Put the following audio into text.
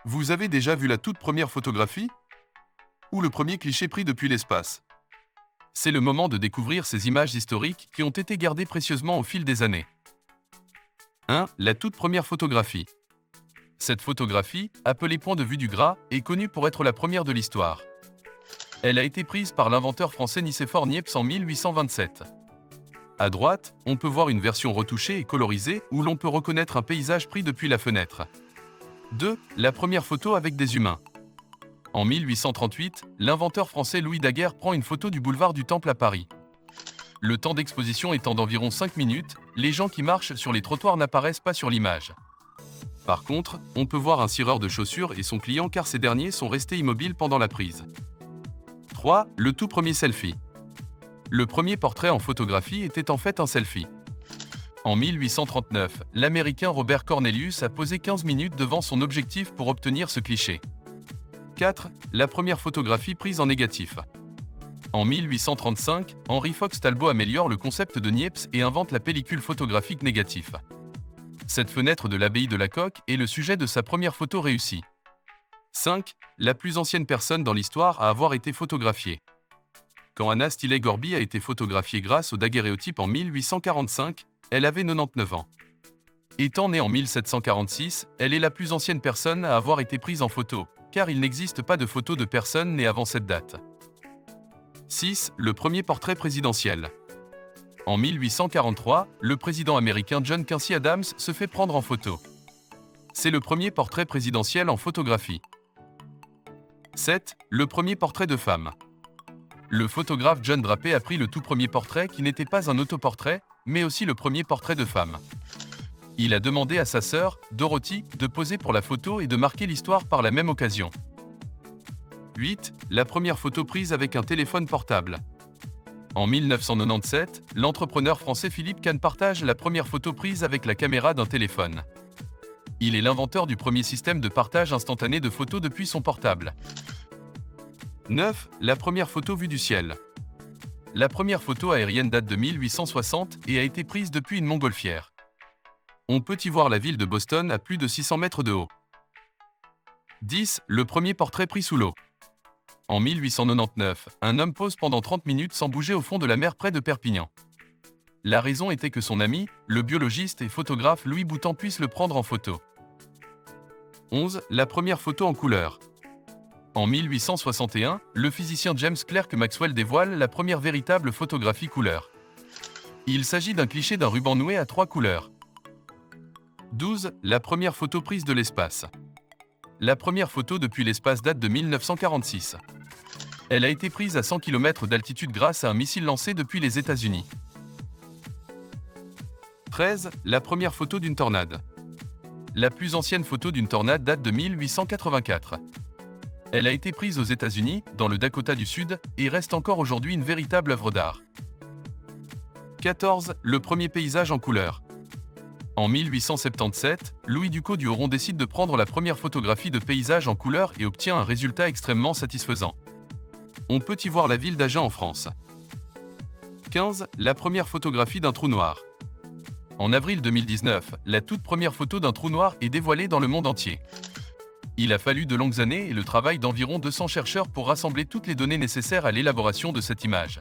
Vous avez déjà vu la toute première photographie? Ou le premier cliché pris depuis l'espace? C'est le moment de découvrir ces images historiques qui ont été gardées précieusement au fil des années. 1. La toute première photographie. Cette photographie, appelée point de vue du Gras, est connue pour être la première de l'histoire. Elle a été prise par l'inventeur français Nicéphore Niepce en 1827. À droite, on peut voir une version retouchée et colorisée où l'on peut reconnaître un paysage pris depuis la fenêtre. 2. La première photo avec des humains. En 1838, l'inventeur français Louis Daguerre prend une photo du boulevard du Temple à Paris. Le temps d'exposition étant d'environ 5 minutes, les gens qui marchent sur les trottoirs n'apparaissent pas sur l'image. Par contre, on peut voir un cireur de chaussures et son client car ces derniers sont restés immobiles pendant la prise. 3. Le tout premier selfie. Le premier portrait en photographie était en fait un selfie. En 1839, l'Américain Robert Cornelius a posé 15 minutes devant son objectif pour obtenir ce cliché. 4. La première photographie prise en négatif. En 1835, Henry Fox Talbot améliore le concept de Niepce et invente la pellicule photographique négatif. Cette fenêtre de l'abbaye de la Coque est le sujet de sa première photo réussie. 5. La plus ancienne personne dans l'histoire à avoir été photographiée. Quand Anna Stilley Gorby a été photographiée grâce au daguerréotype en 1845, elle avait 99 ans. Étant née en 1746, elle est la plus ancienne personne à avoir été prise en photo, car il n'existe pas de photo de personne née avant cette date. 6. Le premier portrait présidentiel. En 1843, le président américain John Quincy Adams se fait prendre en photo. C'est le premier portrait présidentiel en photographie. 7. Le premier portrait de femme. Le photographe John Draper a pris le tout premier portrait qui n'était pas un autoportrait, mais aussi le premier portrait de femme. Il a demandé à sa sœur, Dorothy, de poser pour la photo et de marquer l'histoire par la même occasion. 8. La première photo prise avec un téléphone portable. En 1997, l'entrepreneur français Philippe Kahn partage la première photo prise avec la caméra d'un téléphone. Il est l'inventeur du premier système de partage instantané de photos depuis son portable. 9. La première photo vue du ciel. La première photo aérienne date de 1860 et a été prise depuis une montgolfière. On peut y voir la ville de Boston à plus de 600 mètres de haut. 10. Le premier portrait pris sous l'eau. En 1899, un homme pose pendant 30 minutes sans bouger au fond de la mer près de Perpignan. La raison était que son ami, le biologiste et photographe Louis Boutan puisse le prendre en photo. 11. La première photo en couleur. En 1861, le physicien James Clerk Maxwell dévoile la première véritable photographie couleur. Il s'agit d'un cliché d'un ruban noué à 3 couleurs. 12. La première photo prise de l'espace. La première photo depuis l'espace date de 1946. Elle a été prise à 100 km d'altitude grâce à un missile lancé depuis les États-Unis. 13. La première photo d'une tornade. La plus ancienne photo d'une tornade date de 1884. Elle a été prise aux États-Unis, dans le Dakota du Sud, et reste encore aujourd'hui une véritable œuvre d'art. 14. Le premier paysage en couleur. En 1877, Louis Ducos du Huron décide de prendre la première photographie de paysage en couleur et obtient un résultat extrêmement satisfaisant. On peut y voir la ville d'Agen en France. 15. La première photographie d'un trou noir. En avril 2019, la toute première photo d'un trou noir est dévoilée dans le monde entier. Il a fallu de longues années et le travail d'environ 200 chercheurs pour rassembler toutes les données nécessaires à l'élaboration de cette image.